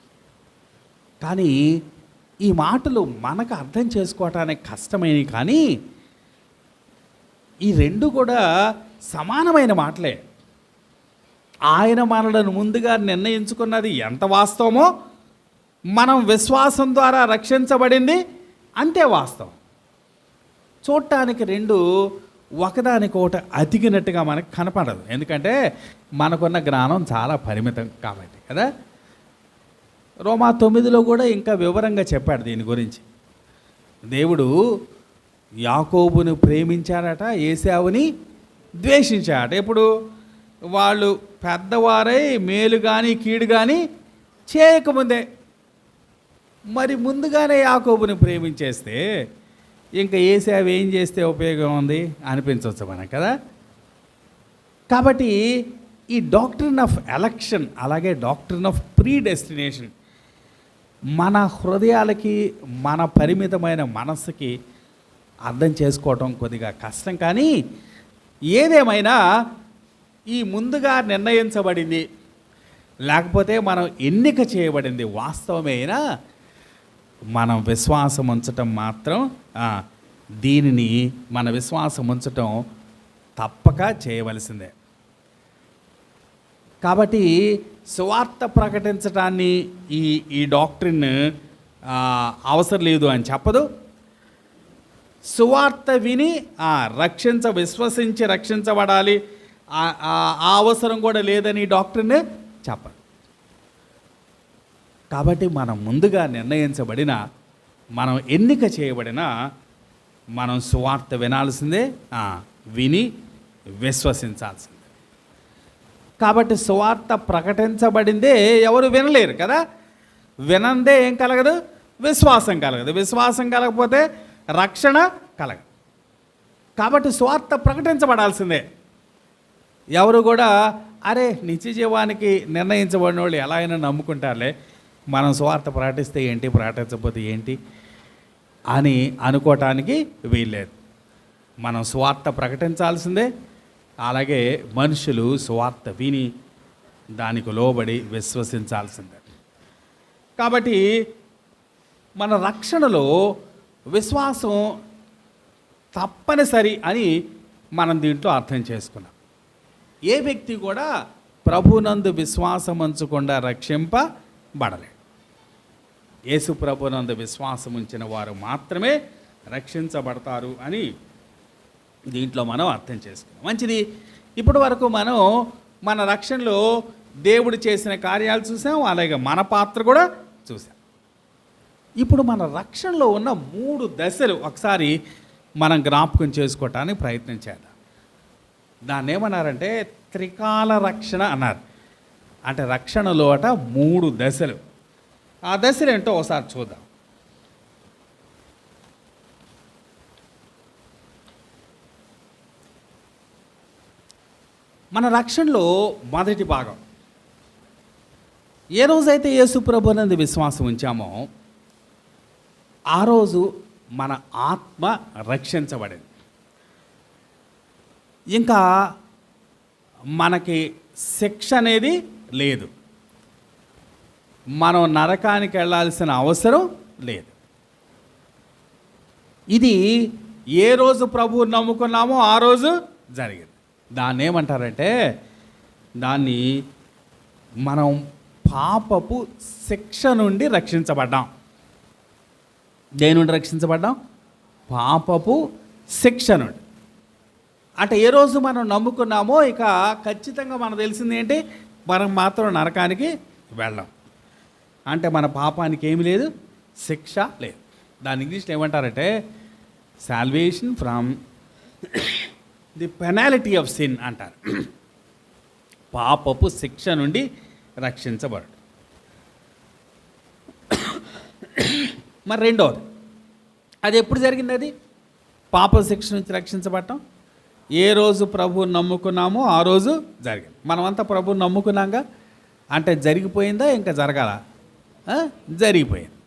కానీ ఈ మాటలు మనకు అర్థం చేసుకోవటానికి కష్టమైనవి, కానీ ఈ రెండు కూడా సమానమైన మాటలే. ఆయన మనలను ముందుగా నిర్ణయించుకున్నది ఎంత వాస్తవమో, మనం విశ్వాసం ద్వారా రక్షించబడింది అంతే వాస్తవం. చూడటానికి రెండు ఒకదానికొకటి అతికినట్టుగా మనకు కనపడదు, ఎందుకంటే మనకున్న జ్ఞానం చాలా పరిమితం కాబట్టి కదా. రోమా 9లో కూడా ఇంకా వివరంగా చెప్పాడు దీని గురించి. దేవుడు యాకోబును ప్రేమించాడట, ఏశావుని ద్వేషించాడట. ఎప్పుడు? వాళ్ళు పెద్దవారై మేలు కానీ కీడు కానీ చేయకముందే. మరి ముందుగానే యాకోబుని ప్రేమించేస్తే ఇంకా ఏశావు ఏం చేస్తే ఉపయోగం ఉంది అనిపించవచ్చు మనకు కదా. కాబట్టి ఈ డాక్ట్రిన్ ఆఫ్ ఎలక్షన్, అలాగే డాక్ట్రిన్ ఆఫ్ ప్రీ డెస్టినేషన్ మన హృదయాలకి, మన పరిమితమైన మనస్సుకి అర్థం చేసుకోవటం కొద్దిగా కష్టం. కానీ ఏదేమైనా ఈ ముందుగా నిర్ణయించబడింది, లేకపోతే మనం ఎన్నిక చేయబడింది వాస్తవమైనా మనం విశ్వాసం ఉంచటం మాత్రం, దీనిని మన విశ్వాసం ఉంచటం తప్పక చేయవలసిందే. కాబట్టి సువార్త ప్రకటించడాన్ని ఈ డాక్ట్రిన్ అవసరం లేదు అని చెప్పదు. సువార్త విని విశ్వసించి రక్షించబడాలి, ఆ అవసరం కూడా లేదని డాక్ట్రిన్ చెప్పదు. కాబట్టి మనం ముందుగా నిర్ణయించబడిన, మనం ఎన్నిక చేయబడిన, మనం సువార్త వినాల్సిందే, విని విశ్వసించాల్సిందే. కాబట్టి సువార్త ప్రకటించబడిందే ఎవరు వినలేరు కదా. వినందే ఏం కలగదు? విశ్వాసం కలగదు. విశ్వాసం కలగకపోతే రక్షణ కలగదు. కాబట్టి సువార్త ప్రకటించబడాల్సిందే. ఎవరు కూడా అరే నిత్య జీవానికి నిర్ణయించబడిన వాళ్ళు ఎలా అయినా నమ్ముకుంటారులే, మనం సువార్త ప్రకటిస్తే ఏంటి, ప్రకటించకపోతే ఏంటి అని అనుకోవటానికి వీల్లేదు. మనం సువార్త ప్రకటించాల్సిందే. అలాగే మనుషులు సువార్త విని దానికి లోబడి విశ్వసించాల్సిందే. కాబట్టి మన రక్షణలో విశ్వాసం తప్పనిసరి అని మనం దీంట్లో అర్థం చేసుకున్నాం. ఏ వ్యక్తి కూడా ప్రభునందు విశ్వాసం ఉంచకుండా రక్షింపబడలే. యేసు ప్రభునందు విశ్వాసం ఉంచిన వారు మాత్రమే రక్షించబడతారు అని దీంట్లో మనం అర్థం చేసుకున్నాం. మంచిది. ఇప్పటి వరకు మనం మన రక్షణలో దేవుడు చేసిన కార్యాలు చూసాం, అలాగే మన పాత్ర కూడా చూసాం. ఇప్పుడు మన రక్షణలో ఉన్న 3 దశలు ఒకసారి మనం జ్ఞాపకం చేసుకోవటానికి ప్రయత్నం చేద్దాం. దాన్ని ఏమన్నారంటే త్రికాల రక్షణ అన్నారు. అంటే రక్షణలో 3 దశలు. ఆ దశలు ఏంటో ఒకసారి చూద్దాం. మన రక్షణలో మొదటి భాగం, ఏ రోజైతే యేసు ప్రభునందు విశ్వాసం ఉంచామో ఆ రోజు మన ఆత్మ రక్షించబడింది. ఇంకా మనకి శిక్ష అనేది లేదు, మనం నరకానికి వెళ్ళాల్సిన అవసరం లేదు. ఇది ఏ రోజు ప్రభువు నమ్ముకున్నామో ఆ రోజు జరిగింది. దాన్ని ఏమంటారంటే దాన్ని మనం పాపపు శిక్ష నుండి రక్షించబడ్డాం. దేని నుండి రక్షించబడ్డాం? పాపపు శిక్ష నుండి. అంటే ఏ రోజు మనం నమ్ముకున్నామో ఇక ఖచ్చితంగా మనకు తెలిసింది ఏంటి? మనం మాత్రం నరకానికి వెళ్ళాం. అంటే మన పాపానికి ఏమి లేదు, శిక్ష లేదు. దాని ఇంగ్లీష్లో ఏమంటారంటే salvation from the penalty of sin అంటారు. పాపపు శిక్ష నుండి రక్షించబడు. మరి రెండవది, అది ఎప్పుడు జరిగింది? అది పాప శిక్ష నుంచి రక్షించబడటం ఏ రోజు ప్రభువుని నమ్ముకున్నామో ఆ రోజు జరిగింది. మనమంతా ప్రభువుని నమ్ముకున్నాగా, అంటే జరిగిపోయిందా ఇంకా జరగాల? జరిగిపోయింది.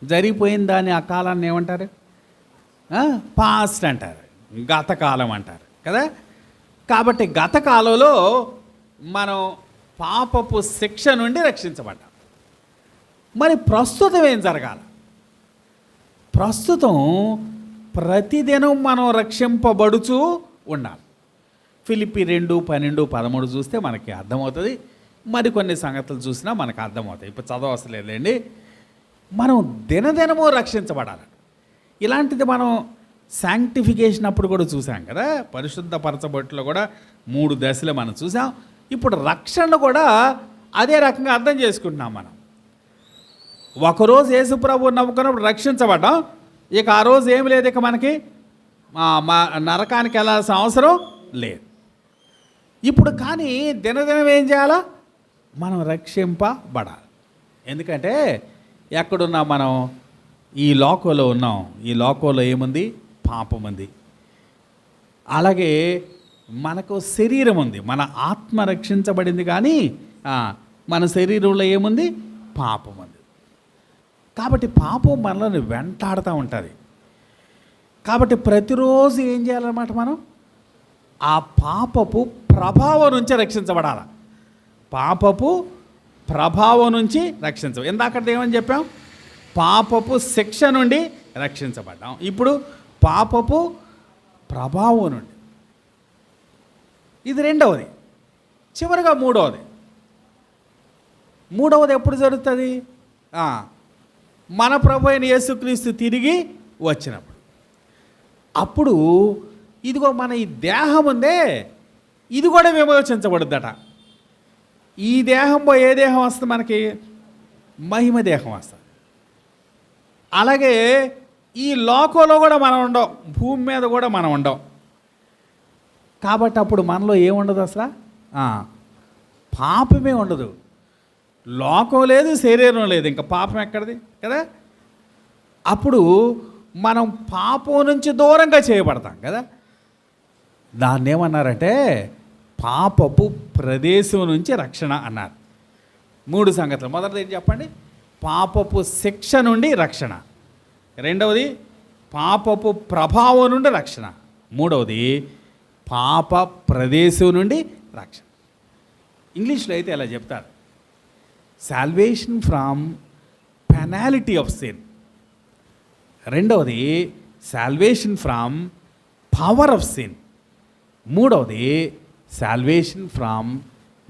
జరిగిపోయిన దాన్ని ఆ కాలాన్ని ఏమంటారు? పాస్ట్ అంటారు, గతకాలం అంటారు కదా. కాబట్టి గతకాలంలో మనం పాపపు శిక్ష నుండి రక్షించబడ్డాం. మరి ప్రస్తుతం ఏం జరగాలి? ప్రస్తుతం ప్రతిదినం మనం రక్షింపబడుచూ ఉండాలి. ఫిలిప్పీ 2:12-13 చూస్తే మనకి అర్థమవుతుంది. మరికొన్ని సంగతులు చూసినా మనకు అర్థమవుతాయి. ఇప్పుడు చదవసలేదండి. మనం దినదినము రక్షించబడాలి. ఇలాంటిది మనం శాంక్టిఫికేషన్ అప్పుడు కూడా చూసాం కదా. పరిశుద్ధపరచబట్టులో కూడా 3 దశలు మనం చూసాం. ఇప్పుడు రక్షణ కూడా అదే రకంగా అర్థం చేసుకుంటున్నాం. మనం ఒకరోజు యేసు ప్రభువుని నమ్ముకున్నప్పుడు రక్షించబడ్డాం. ఇక ఆ రోజు ఏమి లేదు, ఇక మనకి నరకానికి వెళ్ళాల్సిన అవసరం లేదు. ఇప్పుడు కానీ దినదినం ఏం చేయాలా? మనం రక్షింపబడాలి. ఎందుకంటే ఎక్కడున్నా మనం ఈ లోకంలో ఉన్నాం. ఈ లోకంలో ఏముంది? పాపం ఉంది. అలాగే మనకు శరీరం ఉంది. మన ఆత్మ రక్షించబడింది, కానీ మన శరీరంలో ఏముంది? పాపం ఉంది. కాబట్టి పాపం మనల్ని వెంటాడుతూ ఉంటుంది. కాబట్టి ప్రతిరోజు ఏం చేయాలన్నమాట? మనం ఆ పాపపు ప్రభావం నుంచి రక్షించబడాలి. పాపపు ప్రభావం నుంచి ఇందాక ఏమని చెప్పాం? పాపపు శిక్ష నుండి రక్షించబడ్డాం. ఇప్పుడు పాపపు ప్రభావం నుండి. ఇది రెండవది. చివరిగా మూడవది ఎప్పుడు జరుగుతుంది? మన ప్రభు అయిన యేసుక్రీస్తు తిరిగి వచ్చినప్పుడు. అప్పుడు ఇదిగో మన ఈ దేహం ఉందే, ఇది కూడా విమోచించబడుద్దట. ఈ దేహంలో ఏ దేహం వస్తుంది మనకి? మహిమ దేహం వస్తుంది. అలాగే ఈ లోకంలో కూడా మనం ఉండం, భూమి మీద కూడా మనం ఉండం. కాబట్టి అప్పుడు మనలో ఏముండదు అసలు? పాపమే ఉండదు. లోకం లేదు, శరీరం లేదు, ఇంకా పాపం ఎక్కడిది కదా. అప్పుడు మనం పాపం నుంచి దూరంగా చేయబడతాం కదా. దాన్ని ఏమన్నారంటే పాపపు ప్రదేశం నుంచి రక్షణ అన్నారు. 3 సంగతులు. మొదటిది ఏం చెప్పండి? పాపపు శిక్ష నుండి రక్షణ. రెండవది పాపపు ప్రభావం నుండి రక్షణ. మూడవది పాప ప్రదేశం నుండి రక్షణ. ఇంగ్లీష్లో అయితే ఇలా చెప్తారు, salvation from penalty of sin. రెండవది salvation from power of sin. మూడవది salvation from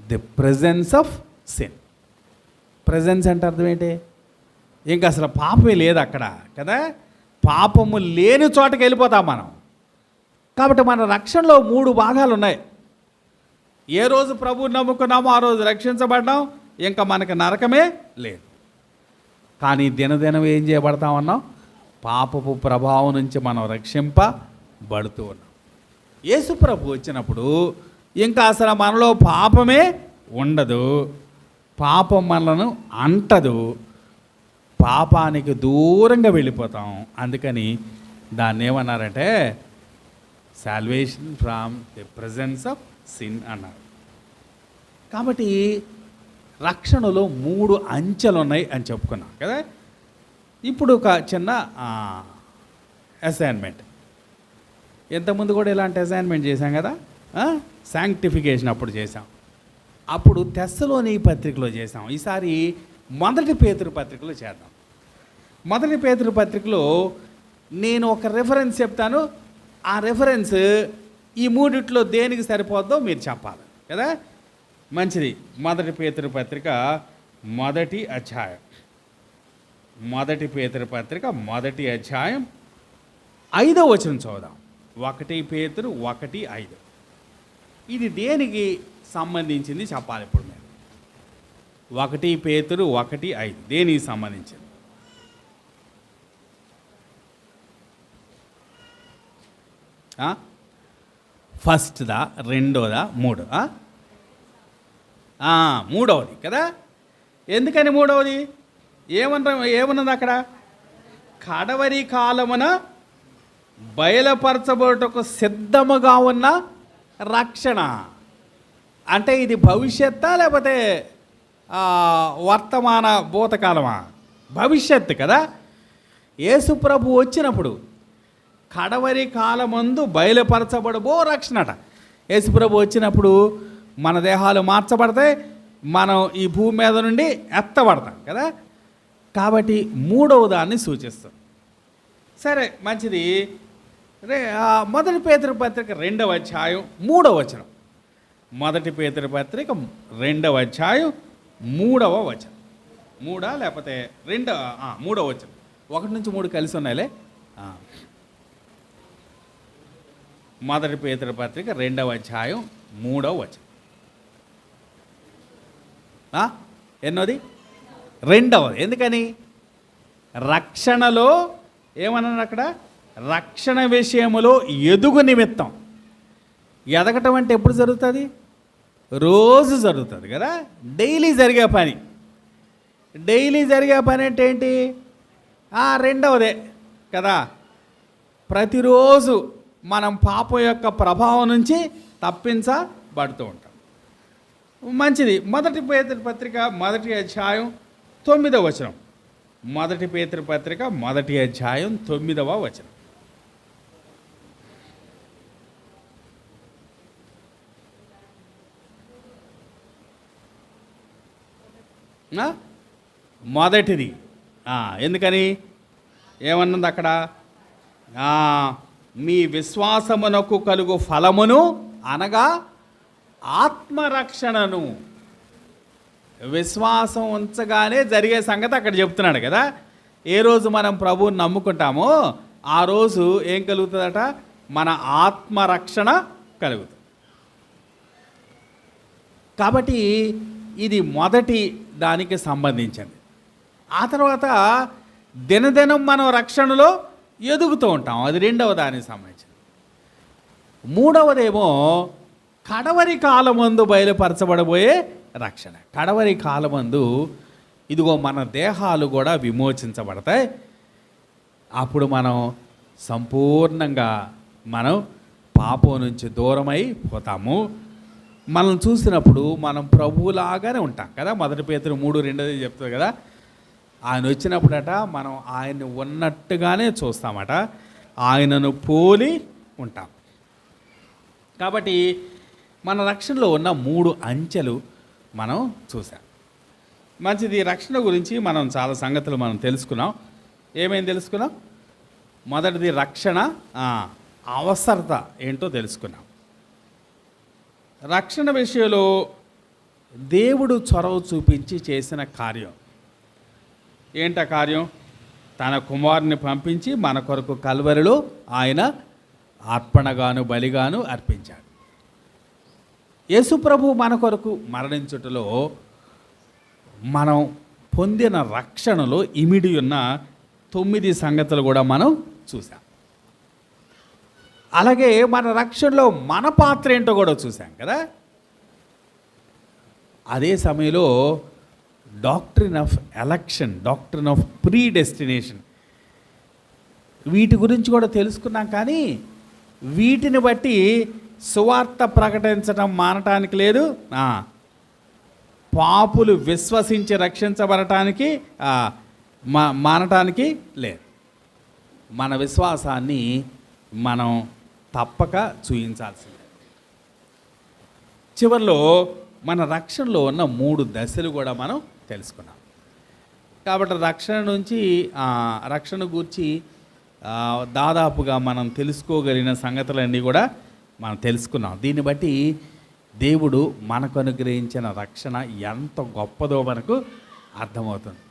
the presence of sin. Presence అంటే అర్థం ఏంటి? ఇంకా అసలు పాపమే లేదు అక్కడ కదా. పాపము లేని చోటకి వెళ్ళిపోతాం మనం. కాబట్టి మన రక్షణలో 3 భాగాలు ఉన్నాయి. ఏ రోజు ప్రభువుని నమ్ముకున్నామో ఆ రోజు రక్షించబడ్డాం, ఇంకా మనకి నరకమే లేదు. కానీ దినదినం ఏం చేయబడతామన్నాం? పాపపు ప్రభావం నుంచి మనం రక్షింపబడుతూ ఉన్నాం. యేసు ప్రభు వచ్చినప్పుడు ఇంకా అసలు మనలో పాపమే ఉండదు, పాపం మనలను అంటదు, పాపానికి దూరంగా వెళ్ళిపోతాం. అందుకని దాన్ని ఏమన్నారంటే salvation from the presence of sin అన్నారు. కాబట్టి రక్షణలో 3 అంచెలు ఉన్నాయి అని చెప్పుకున్నాం కదా. ఇప్పుడు ఒక చిన్న అసైన్మెంట్. ఇంతకుముందు కూడా ఇలాంటి అసైన్మెంట్ చేశాం కదా, శాంక్టిఫికేషన్ అప్పుడు చేసాం, అప్పుడు తెస్సలోని పత్రికలో చేసాం. ఈసారి మొదటి పేతురు పత్రికలో చేద్దాం. మొదటి పేతురు పత్రికలో నేను ఒక రెఫరెన్స్ చెప్తాను, ఆ రెఫరెన్స్ ఈ 3 దేనికి సరిపోద్దో మీరు చెప్పాలి కదా. మంచిది. మొదటి పేతురు పత్రిక మొదటి అధ్యాయం, మొదటి పేతురు పత్రిక మొదటి అధ్యాయం 5వ వచనం చదువుదాం. 1 పేతురు 1:5. ఇది దేనికి సంబంధించింది చెప్పాలి ఇప్పుడు మేము. 1 పేతురు 1:5 దేనికి సంబంధించింది? ఫస్ట్దా, రెండోదా, మూడవది కదా. ఎందుకని మూడవది? ఏమన్నది అక్కడ? కడవరి కాలమున బయలుపరచబడుటకు సిద్ధముగా ఉన్న రక్షణ. అంటే ఇది భవిష్యత్తా లేకపోతే వర్తమాన భూతకాలమా? భవిష్యత్తు కదా. యేసు ప్రభు వచ్చినప్పుడు కడవరి కాలమందు బయలుపరచబడబో రక్షణట. యేసు ప్రభు వచ్చినప్పుడు మన దేహాలు మార్చబడతాయి, మనం ఈ భూమి మీద నుండి ఎత్తబడతాం కదా. కాబట్టి 3వ దాన్ని సూచిస్తాం. సరే మంచిది. మొదటి పేతురు పత్రిక 2వ అధ్యాయం 3వ వచనం. మొదటి పేతురు పత్రిక 2వ అధ్యాయం 3వ వచనం. 3 లేకపోతే 3వ వచనం. 1 నుంచి 3 కలిసి ఉన్నాయిలే. మొదటి పేతురు పత్రిక 2వ అధ్యాయం 3వ వచనం. ఎన్నోది? 2వది. ఎందుకని? రక్షణలో ఏమన్నాడు అక్కడ? రక్షణ విషయములో ఎదుగు నిమిత్తం. ఎదగటం అంటే ఎప్పుడు జరుగుతుంది? రోజు జరుగుతుంది కదా. డైలీ జరిగే పని. డైలీ జరిగే పని అంటే ఏంటి? 2వదే కదా. ప్రతిరోజు మనం పాపం యొక్క ప్రభావం నుంచి తప్పించబడుతూ ఉంటాం. మంచిది. మొదటి పేతురు పత్రిక మొదటి అధ్యాయం 9వ వచనం. మొదటి పేతురు పత్రిక మొదటి అధ్యాయం 9వ వచనం. మొదటిది. ఎందుకని? ఏమన్నది అక్కడ? మీ విశ్వాసమునకు కలుగు ఫలమును అనగా ఆత్మరక్షణను. విశ్వాసం ఉంచగానే జరిగే సంగతి అక్కడ చెప్తున్నాడు కదా. ఏ రోజు మనం ప్రభువుని నమ్ముకుంటామో ఆ రోజు ఏం కలుగుతుందట? మన ఆత్మరక్షణ కలుగుతుంది. కాబట్టి ఇది మొదటి దానికి సంబంధించింది. ఆ తర్వాత దినదినం మనం రక్షణలో ఎదుగుతూ ఉంటాం, అది 2వ దానికి సంబంధించింది. 3వదేమో కడవరి కాలమందు బయలుపరచబడబోయే రక్షణ. కడవరి కాలమందు ఇదిగో మన దేహాలు కూడా విమోచించబడతాయి. అప్పుడు మనం సంపూర్ణంగా మనం పాపం నుంచి దూరమై పోతాము. మనం చూసినప్పుడు మనం ప్రభువులాగానే ఉంటాం కదా. మొదటి పేతురు 3:2 చెప్తుంది కదా. ఆయన వచ్చినప్పుడట మనం ఆయన్ని ఉన్నట్టుగానే చూస్తామట, ఆయనను పోలి ఉంటాం. కాబట్టి మన రక్షణలో ఉన్న 3 అంచెలు మనం చూసాం. మంచిది. రక్షణ గురించి మనం చాలా సంగతులు మనం తెలుసుకున్నాం. ఏమేమి తెలుసుకున్నాం? మొదటిది రక్షణ అవసరత ఏంటో తెలుసుకున్నాం. రక్షణ విషయంలో దేవుడు చొరవ చూపించి చేసిన కార్యం ఏంట కార్యం? తన కుమారుని పంపించి మన కొరకు కల్వరిలో ఆయన అర్పణగాను బలిగాను అర్పించాడు. యేసుప్రభు మన కొరకు మరణించుటలో మనం పొందిన రక్షణలో ఇమిడి ఉన్న 9 సంగతులు కూడా మనం చూసాం. అలాగే మన రక్షణలో మన పాత్ర ఏంటో కూడా చూసాం కదా. అదే సమయంలో doctrine of election, doctrine of pre destination, వీటి గురించి కూడా తెలుసుకున్నాం. కానీ వీటిని బట్టి సువార్త ప్రకటించడం మానటానికి లేదు, పాపులు విశ్వసించి రక్షించబడటానికి మానటానికి లేదు. మన విశ్వాసాన్ని మనం తప్పక చూయించాల్సిందే. చివరిలో మన రక్షణలో ఉన్న 3 దశలు కూడా మనం తెలుసుకున్నాం. కాబట్టి రక్షణ గూర్చి దాదాపుగా మనం తెలుసుకోగలిగిన సంగతులన్నీ కూడా మనం తెలుసుకున్నాం. దీన్ని బట్టి దేవుడు మనకు అనుగ్రహించిన రక్షణ ఎంత గొప్పదో మనకు అర్థమవుతుంది.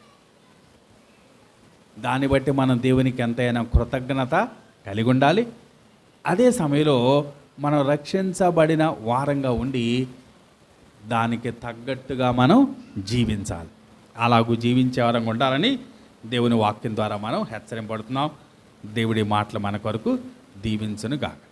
దాన్ని బట్టి మనం దేవునికి ఎంతైనా కృతజ్ఞత కలిగి ఉండాలి. అదే సమయంలో మనం రక్షించబడిన వారంగా ఉండి దానికి తగ్గట్టుగా మనం జీవించాలి. అలాగూ జీవించే వారంగా ఉండాలని దేవుని వాక్యం ద్వారా మనం హెచ్చరింపబడుతున్నాం. దేవుడి మాటలు మన కొరకు దీవించును గాక.